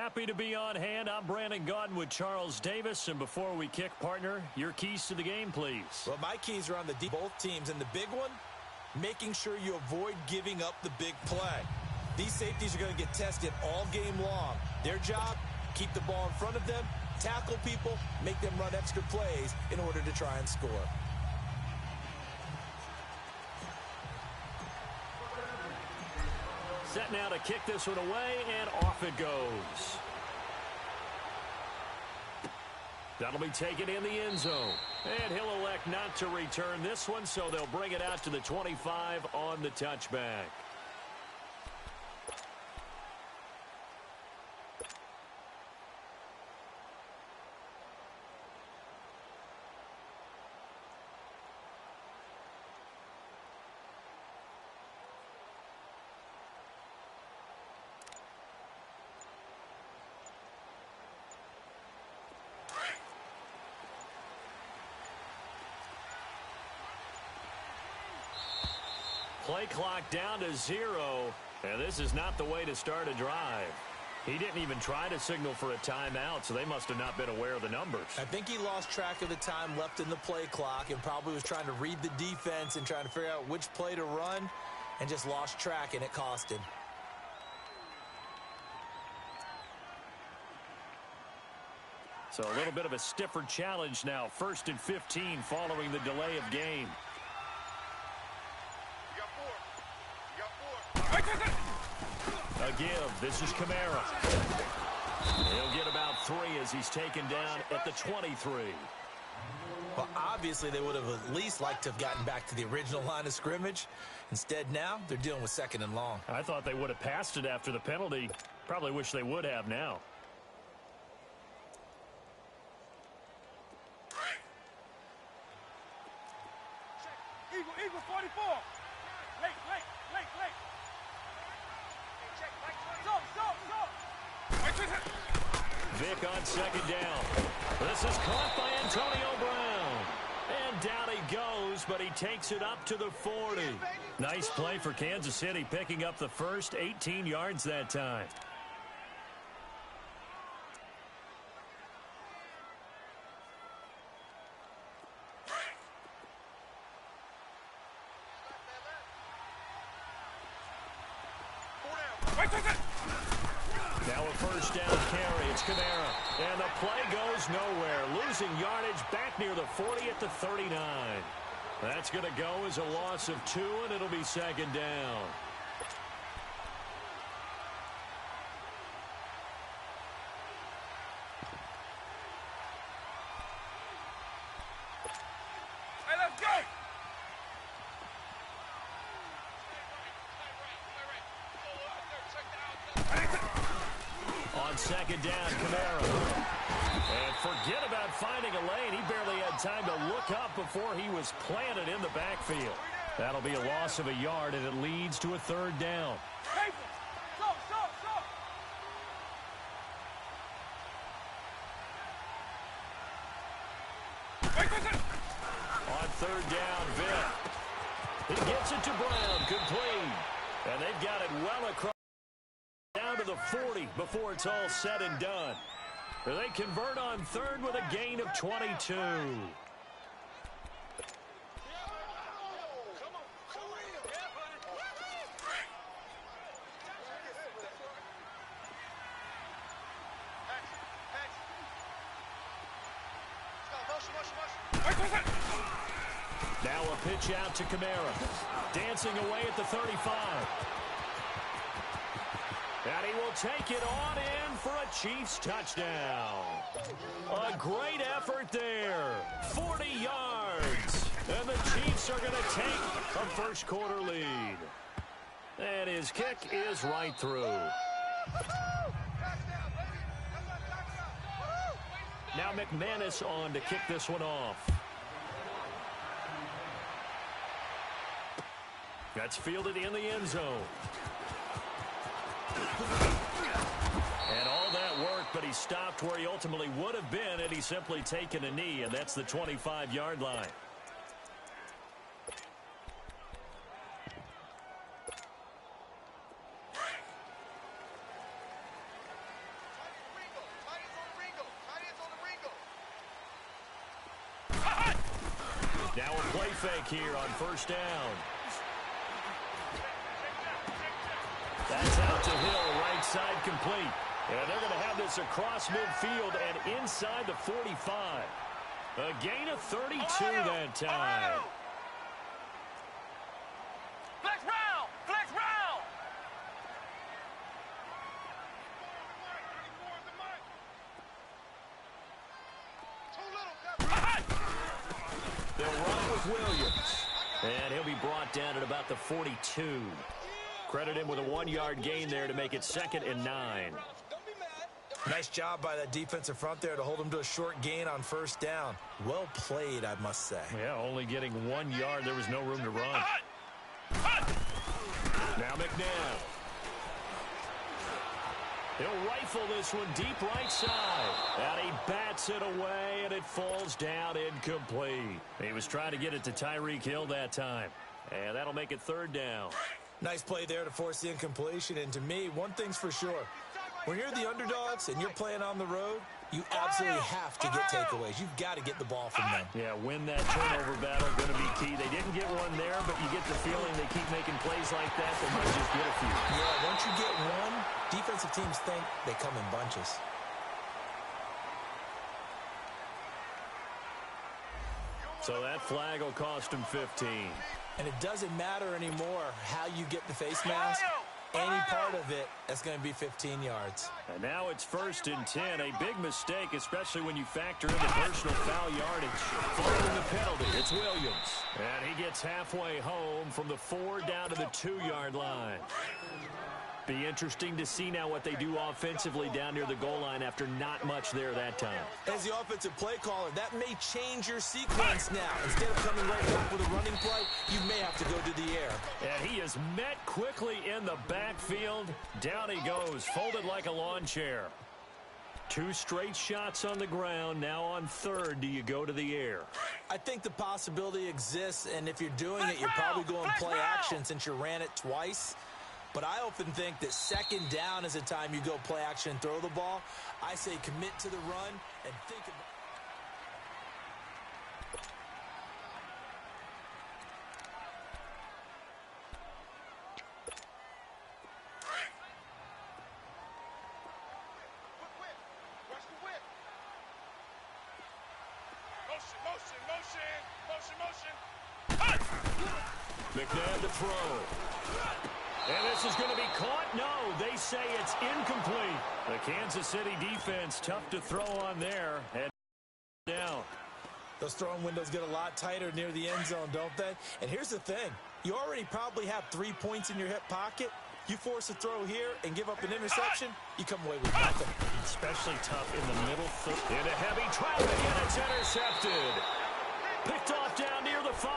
Happy to be on hand. I'm Brandon Gaudin with Charles Davis. And before we kick, partner, your keys to the game, please. Well, my keys are on the both teams. And the big one, making sure you avoid giving up the big play. These safeties are going to get tested all game long. Their job, keep the ball in front of them, tackle people, make them run extra plays in order to try and score. Set now to kick this one away, and off it goes. That'll be taken in the end zone. And he'll elect not to return this one, so they'll bring it out to the 25 on the touchback. Play clock down to 0, and this is not the way to start a drive. He didn't even try to signal for a timeout, so they must have not been aware of the numbers. I think he lost track of the time left in the play clock and probably was trying to read the defense and trying to figure out which play to run and just lost track, and it cost him. So a little bit of a stiffer challenge now. 1st and 15 following the delay of game. A give. This is Kamara. He'll get about 3 as he's taken down at the 23. Well, obviously they would have at least liked to have gotten back to the original line of scrimmage. Instead, now they're dealing with 2nd and long. I thought they would have passed it after the penalty. Probably wish they would have now. Eagle 44. Late. Vic on 2nd down. This is caught by Antonio Brown. And down he goes, but he takes it up to the 40. Nice play for Kansas City, picking up the first 18 yards that time. Now a 1st down carry. It's Kamara. And the play goes nowhere. Losing yardage back near the 40 at the 39. That's going to go as a loss of 2, and it'll be 2nd down. Hey, let's go! On 2nd down, Kamara. And forget about finding a lane. He barely had time to look up before he was planted in the backfield. That'll be a loss of a yard, and it leads to a 3rd down. On 3rd down, Vic. He gets it to Brown, complete. And they've got it well across down to the 40 before it's all said and done. They convert on 3rd with a gain of 22. Now a pitch out to Kamara. Dancing away at the 35. And he will take it on in for a Chiefs touchdown. A great effort there. 40 yards. And the Chiefs are going to take a first-quarter lead. And his kick is right through. Now McManus on to kick this one off. That's fielded in the end zone. And all that work, but he stopped where he ultimately would have been had he simply taken a knee, and that's the 25-yard line. Now a play fake here on first down. That's out to Hill, right side complete. And they're going to have this across midfield and inside the 45. A gain of 32 that time. Flex round! Flex round! They'll run with Williams. And he'll be brought down at about the 42. Credit him with a 1-yard gain there to make it 2nd and 9. Nice job by that defensive front there to hold him to a short gain on first down. Well played, I must say. Yeah, only getting 1 yard. There was no room to run. Now McNabb. He'll rifle this one deep right side. And he bats it away, and it falls down incomplete. He was trying to get it to Tyreek Hill that time. And that'll make it 3rd down. Nice play there to force the incompletion. And to me, one thing's for sure. When you're the underdogs and you're playing on the road, you absolutely have to get takeaways. You've got to get the ball from them. Yeah, win that turnover battle, going to be key. They didn't get one there, but you get the feeling they keep making plays like that. They might just get a few. Yeah, once you get one, defensive teams think they come in bunches. So that flag will cost him 15. And it doesn't matter anymore how you get the face mask. Any part of it, that's going to be 15 yards. And now it's 1st and 10. A big mistake, especially when you factor in the personal foul yardage. Following the penalty, it's Williams. And he gets halfway home from the 4 down to the 2-yard line. Be interesting to see now what they do offensively down near the goal line after not much there that time. As the offensive play caller, that may change your sequence now. Instead of coming right back with a running play, you may have to go to the air. And he is met quickly in the backfield. Down he goes, folded like a lawn chair. 2 straight shots on the ground. Now on 3rd, do you go to the air? I think the possibility exists, and if you're doing it, you're probably going play action since you ran it twice. But I often think that 2nd down is a time you go play action and throw the ball. I say commit to the run and think about McNabb to throw. And this is going to be caught. No, they say it's incomplete. The Kansas City defense tough to throw on there. And down. Those throwing windows get a lot tighter near the end zone, don't they? And here's the thing. You already probably have 3 points in your hip pocket. You force a throw here and give up an interception, you come away with nothing. Especially tough in the middle. Into heavy traffic, and it's intercepted. Picked off down near the 5.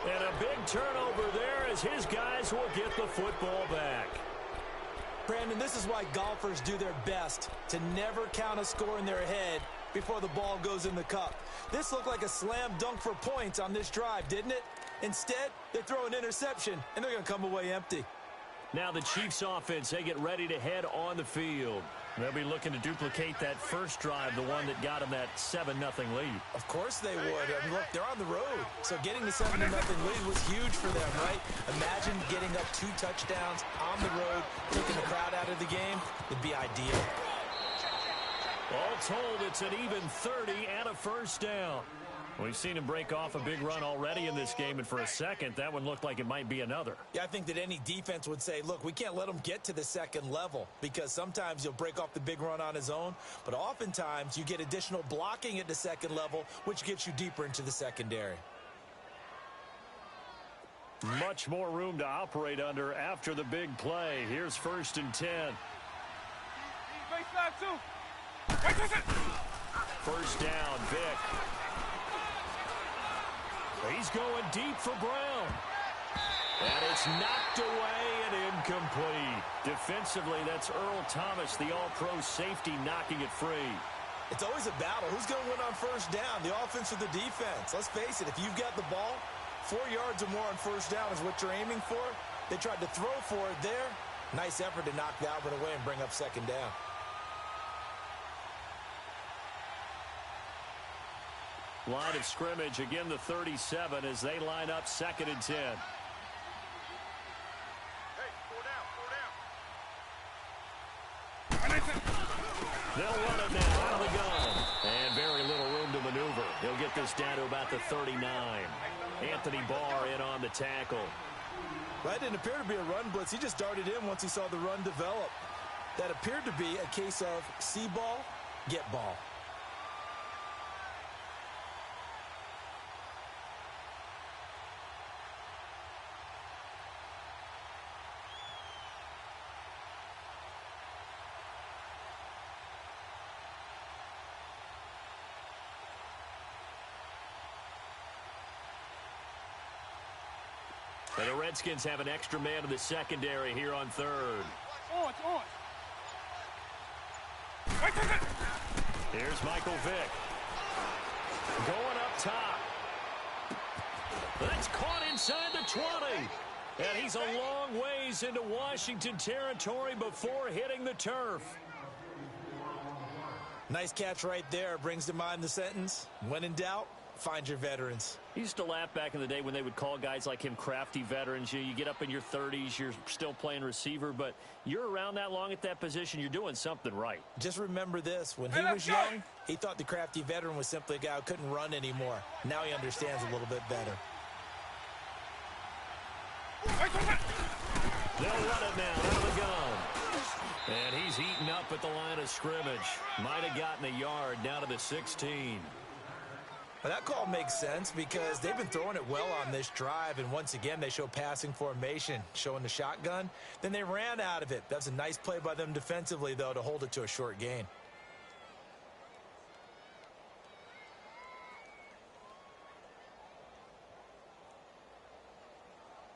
And a big turnover there as his guys will get the football back. Brandon, this is why golfers do their best to never count a score in their head before the ball goes in the cup. This looked like a slam dunk for points on this drive, didn't it? Instead, they throw an interception, and they're going to come away empty. Now the Chiefs offense, they get ready to head on the field. They'll be looking to duplicate that first drive, the one that got them that 7-0 lead. Of course they would. I mean, look, they're on the road. So getting the 7-0 lead was huge for them, right? Imagine getting up 2 touchdowns on the road, taking the crowd out of the game. It'd be ideal. All told, it's an even 30 and a first down. We've seen him break off a big run already in this game, and for a second, that one looked like it might be another. Yeah, I think that any defense would say, look, we can't let him get to the second level because sometimes he'll break off the big run on his own, but oftentimes you get additional blocking at the second level, which gets you deeper into the secondary. Much more room to operate under after the big play. Here's 1st and 10. First down, Vic. He's going deep for Brown. And it's knocked away and incomplete. Defensively, that's Earl Thomas, the all-pro safety, knocking it free. It's always a battle. Who's going to win on first down, the offense or the defense? Let's face it, if you've got the ball, 4 yards or more on first down is what you're aiming for. They tried to throw for it there. Nice effort to knock that one away and bring up 2nd down. Line of scrimmage, again the 37 as they line up 2nd and 10. Hey, 4 down, 4 down. They'll run it now out of the gun. And very little room to maneuver. He'll get this down to about the 39. Anthony Barr in on the tackle. That didn't appear to be a run blitz. He just darted in once he saw the run develop. That appeared to be a case of see ball, get ball. And the Redskins have an extra man in the secondary here on 3rd. Here's Michael Vick. Going up top. That's caught inside the 20. And he's a long ways into Washington territory before hitting the turf. Nice catch right there. Brings to mind the sentence, when in doubt, find your veterans. He used to laugh back in the day when they would call guys like him crafty veterans. You get up in your 30s, you're still playing receiver, but you're around that long at that position, you're doing something right. Just remember this. When he was young, he thought the crafty veteran was simply a guy who couldn't run anymore. Now he understands a little bit better. They'll run it now out of the gun. And he's eaten up at the line of scrimmage. Might have gotten a yard down to the 16. Well, that call makes sense because they've been throwing it well on this drive, and once again they show passing formation, showing the shotgun. Then they ran out of it. That's a nice play by them defensively, though, to hold it to a short gain.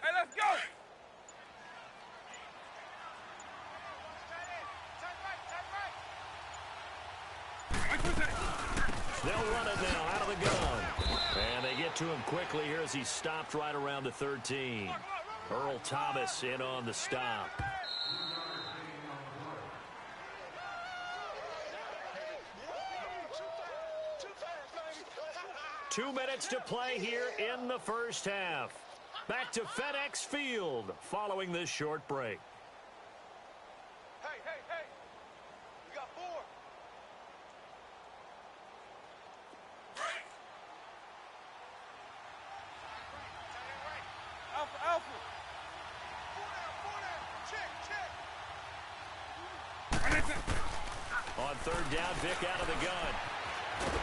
Hey, let's go! They'll run it now out of the gun. And they get to him quickly here as he stopped right around the 13. Earl Thomas in on the stop. Two minutes to play here in the first half. Back to FedEx Field following this short break. Hey, hey, hey! We got 4. Alpha, Alpha! 4 down, check, check! On 3rd down, Vick out of the gun.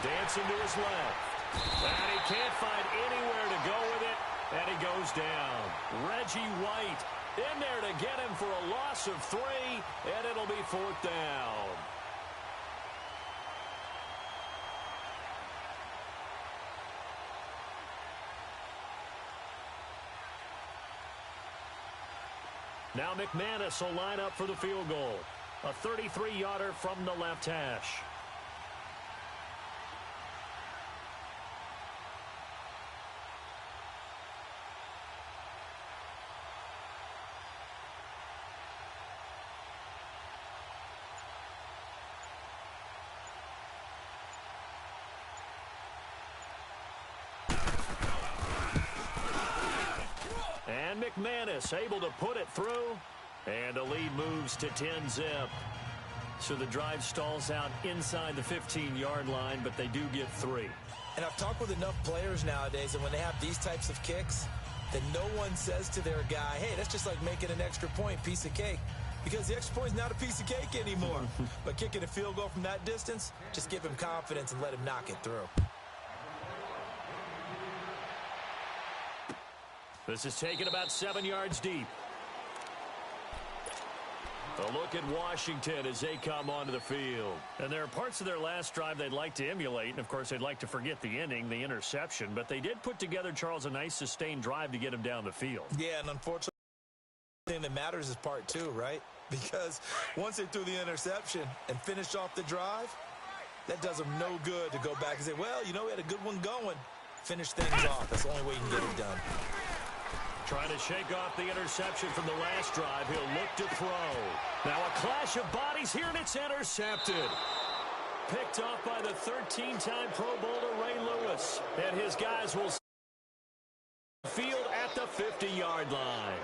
Dancing to his left. And he can't find anywhere to go with it. And he goes down. Reggie White in there to get him for a loss of 3. And it'll be 4th down. Now McManus will line up for the field goal. A 33-yarder from the left hash. And McManus able to put it through. And the lead moves to 10-zip. So the drive stalls out inside the 15-yard line, but they do get 3. And I've talked with enough players nowadays, and when they have these types of kicks, that no one says to their guy, hey, that's just like making an extra point, piece of cake. Because the extra point is not a piece of cake anymore. But kicking a field goal from that distance, just give him confidence and let him knock it through. This is taken about 7 yards deep. A look at Washington as they come onto the field. And there are parts of their last drive they'd like to emulate. And, of course, they'd like to forget the inning, the interception. But they did put together, Charles, a nice sustained drive to get him down the field. Yeah, and unfortunately, the thing that matters is part 2, right? Because once they threw the interception and finished off the drive, that does them no good to go back and say, well, you know, we had a good one going. Finish things off. That's the only way you can get it done. Trying to shake off the interception from the last drive. He'll look to throw. Now a clash of bodies here, and it's intercepted. Picked off by the 13-time Pro Bowler Ray Lewis. And his guys will field at the 50-yard line.